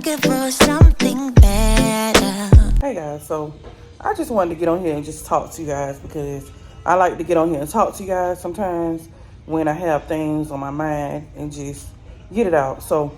looking for something better. Hey guys, so I just wanted to get on here and just talk to you guys because I like to get on here and talk to you guys sometimes when I have things on my mind and just get it out. So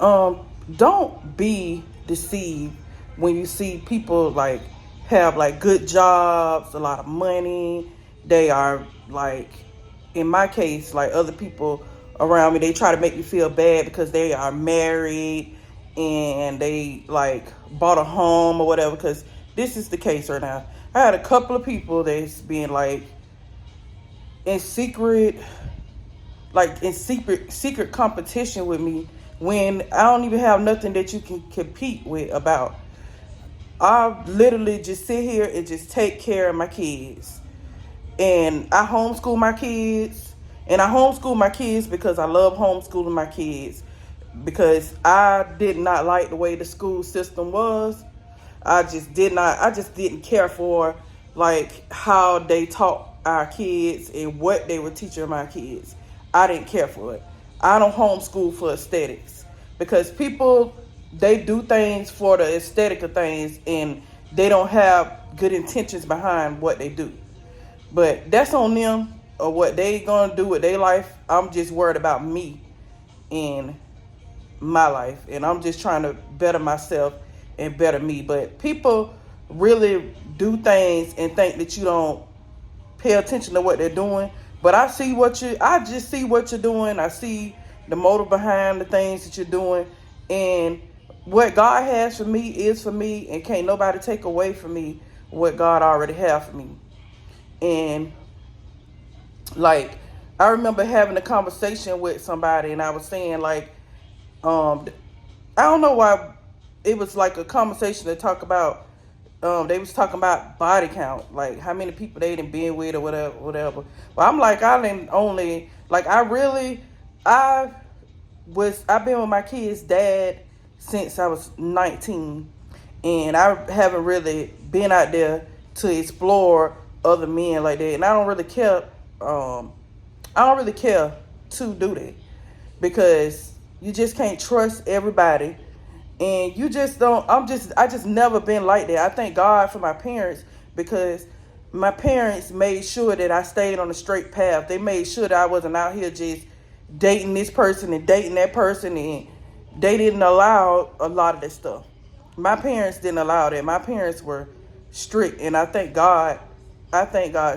don't be deceived when you see people like have like good jobs, a lot of money. They are like, in my case, like other people around me, they try to make me feel bad because they are married and they like bought a home or whatever. Because this is the case right now. I had a couple of people that's being like in secret, secret competition with me when I don't even have nothing that you can compete with about. I literally just sit here and just take care of my kids. And I homeschool my kids. And I homeschool my kids because I love homeschooling my kids. Because I did not like the way the school system was. I just didn't care for like how they taught our kids and what they were teaching my kids. I didn't care for it. I don't homeschool for aesthetics. Because people, they do things for the aesthetic of things and they don't have good intentions behind what they do. But that's on them or what they gonna do with their life. I'm just worried about me and my life. And I'm just trying to better myself and better me. But people really do things and think that you don't pay attention to what they're doing. But I just see what you're doing. I see the motive behind the things that you're doing. And what God has for me is for me, and can't nobody take away from me what God already has for me. And like, I remember having a conversation with somebody and I was saying like, I don't know why it was like a conversation to talk about, they was talking about body count, like how many people they done been with or whatever. But I'm like, I've been with my kid's dad since I was 19. And I haven't really been out there to explore other men like that. And I don't really care to do that. Because you just can't trust everybody. And you just don't, I just never been like that. I thank God for my parents because my parents made sure that I stayed on the straight path. They made sure that I wasn't out here just dating this person and dating that person, and they didn't allow a lot of that stuff. My parents didn't allow that. My parents were strict, and I thank God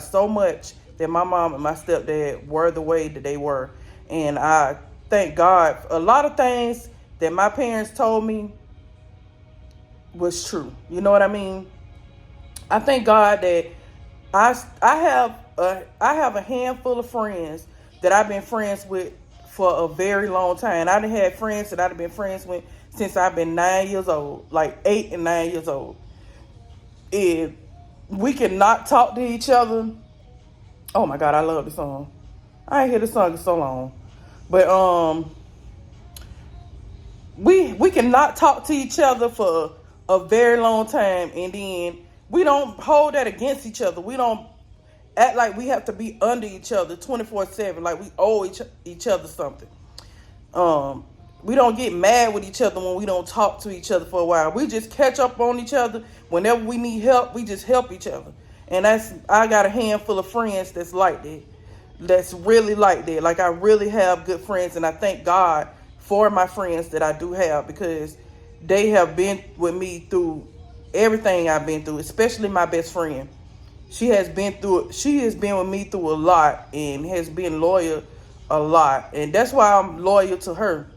so much that my mom and my stepdad were the way that they were. And I thank God for a lot of things that my parents told me was true. You know what I mean? I thank God that I have a handful of friends that I've been friends with for a very long time. I done had friends that I've been friends with since I've been 9 years old, like 8 and 9 years old. And we cannot talk to each other. Oh my God, I love the song. I ain't hear the song in so long. But we cannot talk to each other for a very long time, and then we don't hold that against each other. We don't act like we have to be under each other 24/7, like we owe each other something. We don't get mad with each other when we don't talk to each other for a while. We just catch up on each other. Whenever we need help, we just help each other. And I got a handful of friends that's like that. That's really like that. Like, I really have good friends, and I thank God for my friends that I do have, because they have been with me through everything I've been through, especially my best friend. She has been with me through a lot and has been loyal a lot. And that's why I'm loyal to her.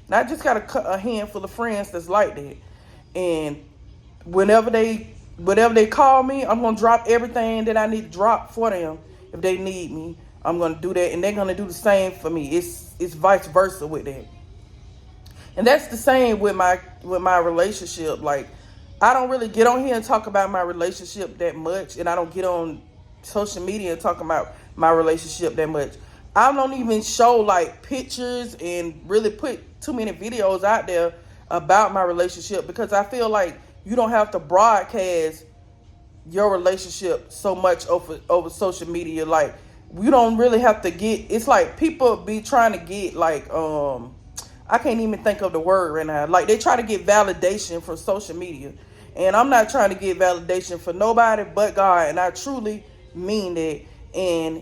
And I just got a handful of friends that's like that. And whenever they call me, I'm going to drop everything that I need to drop for them. If they need me, I'm going to do that. And they're going to do the same for me. It's vice versa with that. And that's the same with my relationship. Like, I don't really get on here and talk about my relationship that much. And I don't get on social media and talk about my relationship that much. I don't even show like pictures and really put too many videos out there about my relationship, because I feel like you don't have to broadcast your relationship so much over social media. Like, you don't really have to get, it's like people be trying to get like, I can't even think of the word right now. Like they try to get validation from social media. And I'm not trying to get validation for nobody but God. And I truly mean that. And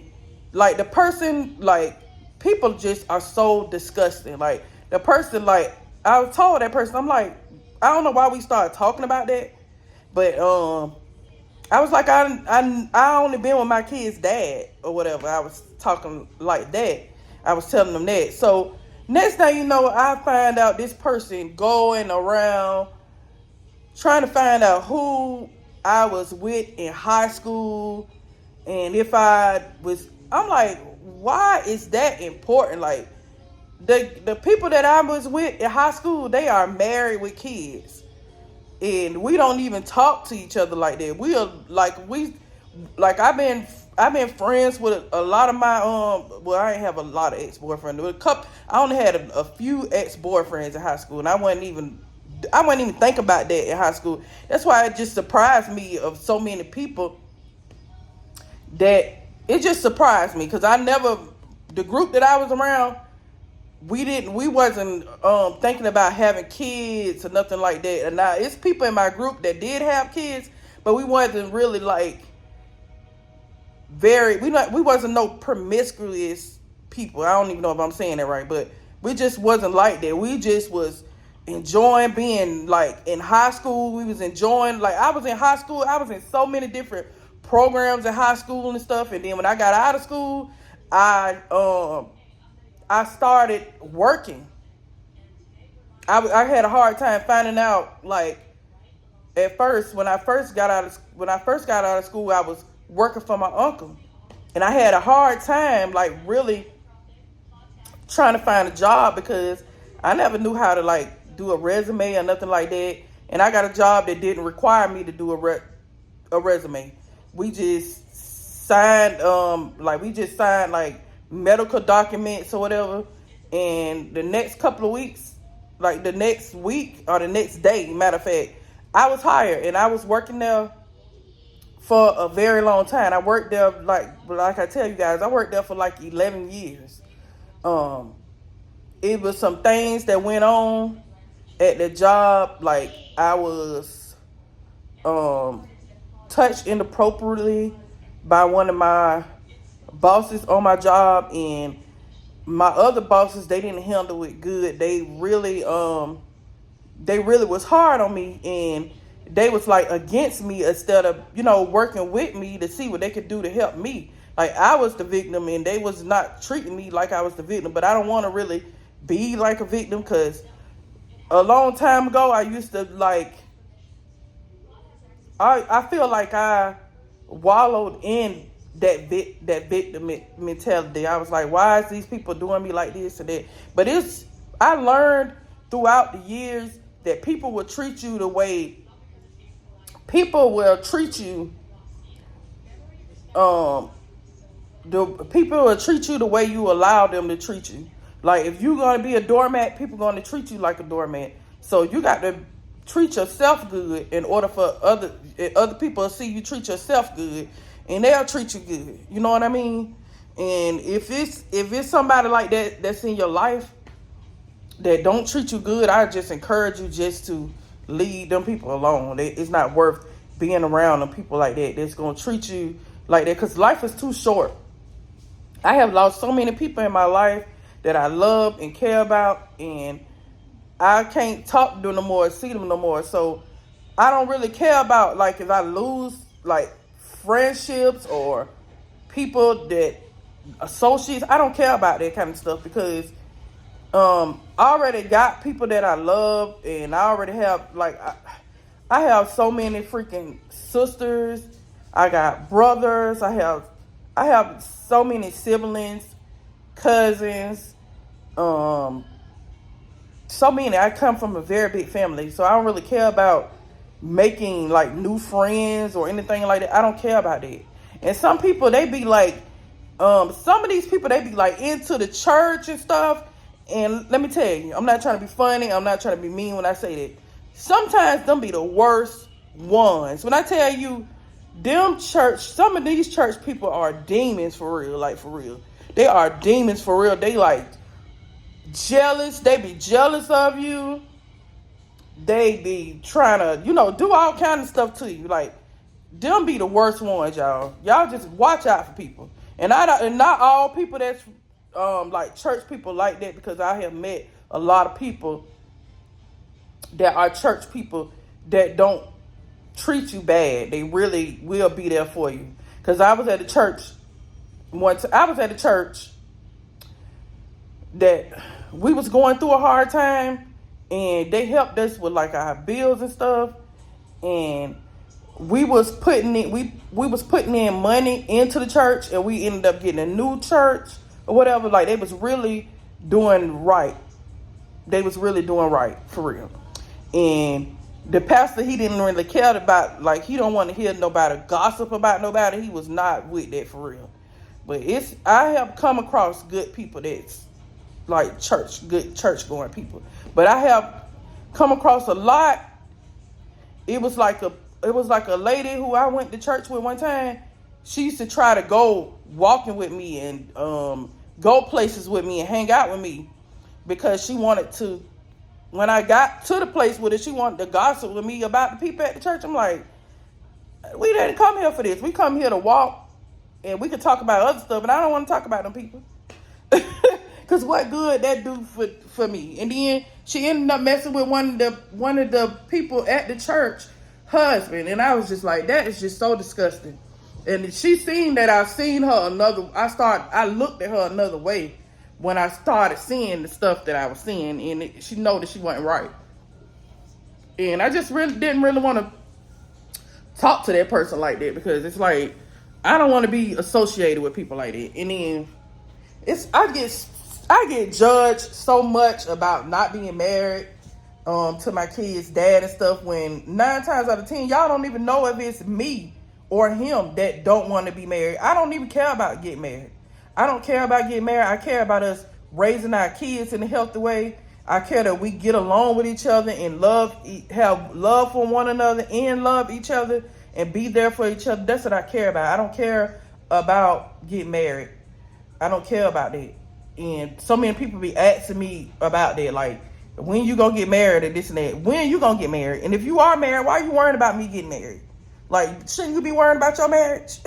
like the person, like people just are so disgusting. Like the person, like I was told that person, I'm like, I don't know why we started talking about that. But I was like, I only been with my kid's dad or whatever. I was talking like that. I was telling them that. So next thing you know, I find out this person going around trying to find out who I was with in high school and if I'm like, why is that important? Like the people that I was with in high school, they are married with kids. And we don't even talk to each other like that. I've been friends with a lot of my well, I ain't have a lot of ex-boyfriends. I only had a few ex-boyfriends in high school, and I wasn't even think about that in high school. That's why it just surprised me of so many people that it just surprised me because the group that I was around, we wasn't thinking about having kids or nothing like that. And now it's people in my group that did have kids, but we wasn't really like we wasn't no promiscuous people. I don't even know if I'm saying that right, but we just wasn't like that. We just was enjoying being like in high school. We was enjoying, like I was in high school. I was in so many different programs in high school and stuff. And then when I got out of school, I started working. I had a hard time finding out, like, at first when I first got out of school, I was working for my uncle, and I had a hard time, like, really trying to find a job because I never knew how to like do a resume or nothing like that. And I got a job that didn't require me to do a resume. We just signed like medical documents or whatever, and the next couple of weeks, like the next week or the next day, matter of fact, I was hired, and I was working there for a very long time. I worked there like I tell you guys, I worked there for like 11 years. It was some things that went on at the job, like I was touched inappropriately by one of my bosses on my job, and my other bosses, they didn't handle it good. They really was hard on me, and they was like against me instead of, working with me to see what they could do to help me. Like I was the victim, and they was not treating me like I was the victim. But I don't want to really be like a victim, because a long time ago I used to I feel like I wallowed in that victim mentality. I was like, why is these people doing me like this and that? But I learned throughout the years that people will treat you the way people will treat you. The people will treat you the way you allow them to treat you. Like if you're gonna be a doormat, people gonna treat you like a doormat. So you got to treat yourself good in order for other people to see you treat yourself good, and they'll treat you good. You know what I mean? And if it's somebody like that that's in your life that don't treat you good, I just encourage you just to leave them people alone. It's not worth being around them people like that that's gonna treat you like that, because life is too short. I have lost so many people in my life that I love and care about, and I can't talk to them no more, see them no more. So I don't really care about, like, if I lose, like, friendships or people that associates. I don't care about that kind of stuff, because I already got people that I love, and I already have, like, I have so many freaking sisters. I got brothers. I have so many siblings, cousins, so many. I come from a very big family, so I don't really care about making like new friends or anything like that. I don't care about that. And some people, they be like, some of these people, they be like into the church and stuff. And let me tell you, I'm not trying to be funny. I'm not trying to be mean when I say that. Sometimes them be the worst ones. When I tell you, some of these church people are demons for real, like for real. They are demons for real. They like jealous. They be jealous of you. They be trying to, do all kind of stuff to you. Like, them be the worst ones, y'all. Y'all just watch out for people. And not all people that's like church people like that, because I have met a lot of people that are church people that don't treat you bad. They really will be there for you. Because I was at a church that we was going through a hard time, and they helped us with like our bills and stuff, and we was putting in money into the church, and we ended up getting a new church or whatever. Like, they was really doing right. They was really doing right, for real. And the pastor, he didn't really care about, like, he don't want to hear nobody gossip about nobody. He was not with that, for real. But I have come across good people that's like good church going people. But I have come across a lot. It was like a lady who I went to church with one time. She used to try to go walking with me and go places with me and hang out with me, because she wanted to. When I got to the place with her, she wanted to gossip with me about the people at the church. I'm like, we didn't come here for this. We come here to walk, and we could talk about other stuff, but I don't want to talk about them people. Because what good that do for me? And then she ended up messing with one of the people at the church husband, and I was just like, that is just so disgusting. And she seen that I looked at her another way when I started seeing the stuff that I was seeing, and she know that she wasn't right. And I just didn't really want to talk to that person like that, because it's like, I don't want to be associated with people like that. And then I get judged so much about not being married to my kids' dad and stuff, when 9 times out of 10, y'all don't even know if it's me or him that don't want to be married. I don't even care about getting married. I don't care about getting married. I care about us raising our kids in a healthy way. I care that we get along with each other and have love for one another and love each other and be there for each other. That's what I care about. I don't care about getting married. I don't care about that. And so many people be asking me about that, like, when you gonna get married and this and that. When you gonna get married? And if you are married, why are you worrying about me getting married? Like, shouldn't you be worrying about your marriage?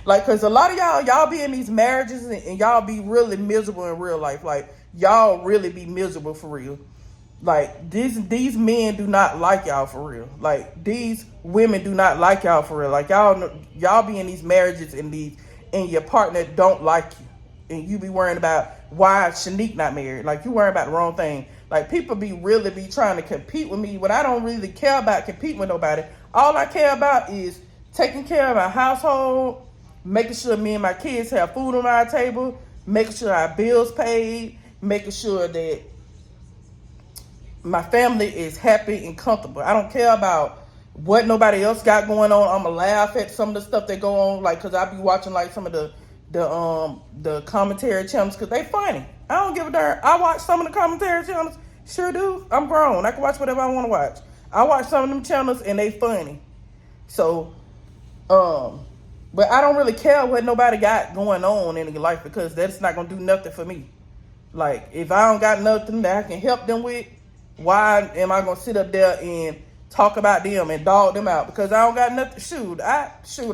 Like, because a lot of y'all be in these marriages and y'all be really miserable in real life. Like, y'all really be miserable for real. Like, these men do not like y'all for real. Like, these women do not like y'all for real. Like, y'all be in these marriages and your partner don't like you. And you be worrying about why Shanique not married. Like, you worrying about the wrong thing. Like, people really be trying to compete with me when I don't really care about competing with nobody. All I care about is taking care of my household, making sure me and my kids have food on our table, making sure our bills paid, making sure that my family is happy and comfortable. I don't care about what nobody else got going on. I'm gonna laugh at some of the stuff that go on, like, because I be watching like some of the commentary channels, because they funny. I don't give a darn. I watch some of the commentary channels. Sure do. I'm grown. I can watch whatever I want to watch. I watch some of them channels and they funny. So, but I don't really care what nobody got going on in their life, because that's not gonna do nothing for me. Like, if I don't got nothing that I can help them with, why am I gonna sit up there and talk about them and dog them out? Because I don't got nothing.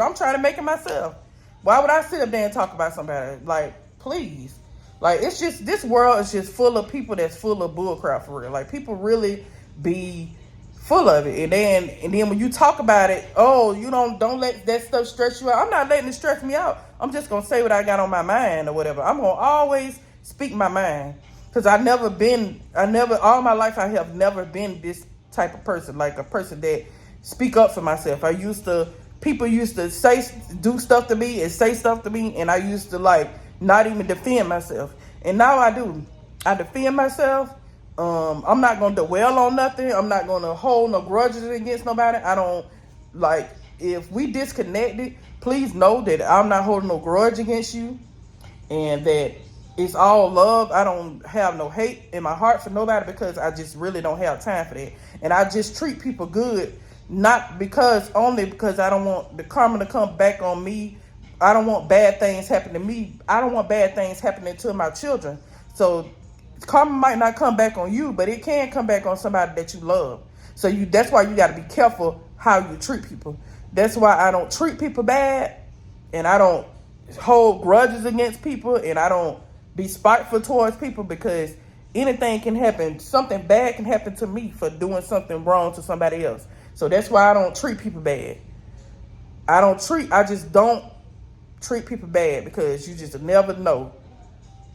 I'm trying to make it myself. Why would I sit up there and talk about somebody? Like, please. Like, it's just, this world is just full of people that's full of bullcrap for real. Like, people really be full of it. And then when you talk about it, oh, you don't let that stuff stress you out. I'm not letting it stress me out. I'm just going to say what I got on my mind or whatever. I'm going to always speak my mind. Because all my life I have never been this type of person. Like, a person that speak up for myself. People used to do stuff to me and say stuff to me, and I used to, like, not even defend myself. And now I do. I defend myself. I'm not going to dwell on nothing. I'm not going to hold no grudges against nobody. I don't, like, if we disconnected, please know that I'm not holding no grudge against you, and that it's all love. I don't have no hate in my heart for nobody, because I just really don't have time for that. And I just treat people good. Only because I don't want the karma to come back on me. I don't want bad things happening to me. I don't want bad things happening to my children. So karma might not come back on you, but it can come back on somebody that you love. So that's why you got to be careful how you treat people. That's why I don't treat people bad, and I don't hold grudges against people, and I don't be spiteful towards people, because anything can happen. Something bad can happen to me for doing something wrong to somebody else. So that's why I don't treat people bad. I just don't treat people bad, because you just never know.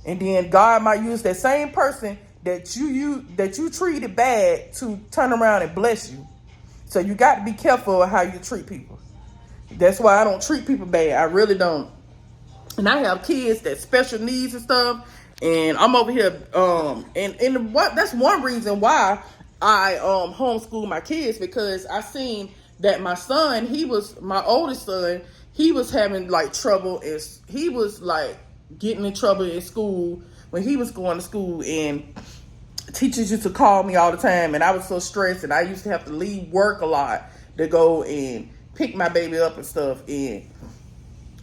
And then God might use that same person that you treated bad to turn around and bless you. So you got to be careful of how you treat people. That's why I don't treat people bad. I really don't. And I have kids that special needs and stuff, and I'm over here and what that's one reason why I homeschool my kids, because I seen that my oldest son, he was having like trouble, he was like getting in trouble in school when he was going to school, and teachers used to call me all the time, and I was so stressed, and I used to have to leave work a lot to go and pick my baby up and stuff, and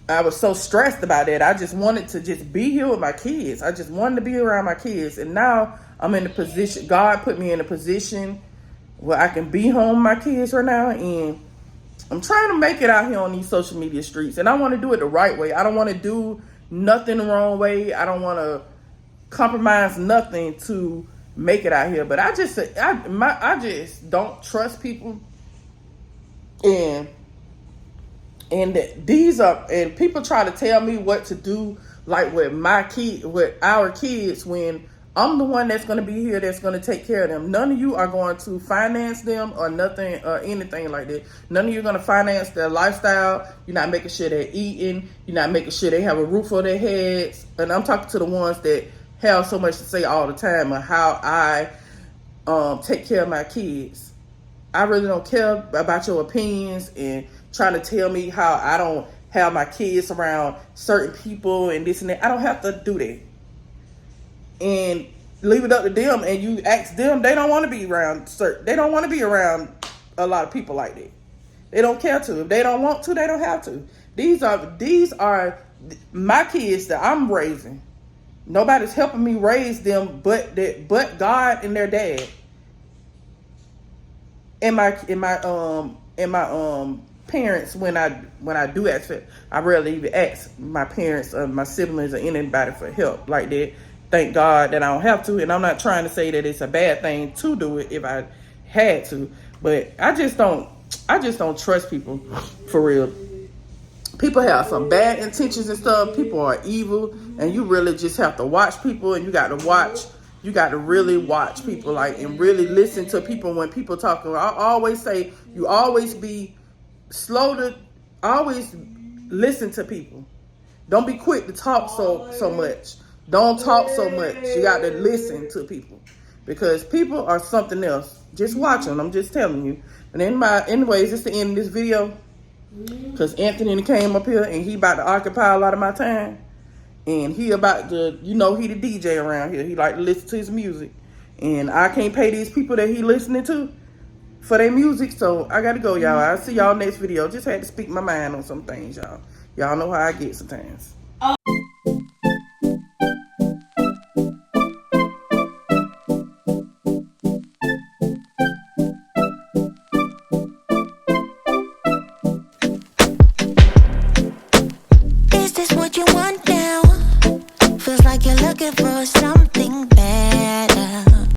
I was so stressed about that. I just wanted to just be here with my kids. I just wanted to be around my kids, and now I'm in the position, God put me in a position where I can be home with my kids right now, and I'm trying to make it out here on these social media streets, and I want to do it the right way. I don't want to do nothing the wrong way. I don't want to compromise nothing to make it out here. But I just don't trust people, and people try to tell me what to do, like with our kids, when I'm the one that's going to be here, that's going to take care of them. None of you are going to finance them or nothing or anything like that. None of you are going to finance their lifestyle. You're not making sure they're eating. You're not making sure they have a roof over their heads. And I'm talking to the ones that have so much to say all the time on how I take care of my kids. I really don't care about your opinions and trying to tell me how I don't have my kids around certain people and this and that. I don't have to do that. And leave it up to them, and you ask them, they don't want to be around a lot of people like that. They don't care to. If they don't want to, they don't have to. These are my kids that I'm raising. Nobody's helping me raise them but God and their dad. And my parents, when I do ask for, I rarely even ask my parents or my siblings or anybody for help like that. Thank God that I don't have to, and I'm not trying to say that it's a bad thing to do it if I had to, but I just don't trust people for real. People have some bad intentions and stuff. People are evil, and you really just have to watch people, and you got to really watch people, like, and really listen to people when people talk. I always say, you always be slow to always listen to people. Don't be quick to talk so much. Don't talk so much. You got to listen to people, because people are something else. Just watch them. I'm just telling you. And anyways, it's the end of this video, because Anthony came up here and he about to occupy a lot of my time. And he about to, he the DJ around here. He like to listen to his music. And I can't pay these people that he listening to for their music. So I got to go, y'all. I'll see y'all next video. Just had to speak my mind on some things, y'all. Y'all know how I get sometimes. Is this what you want now? Feels like you're looking for something bad.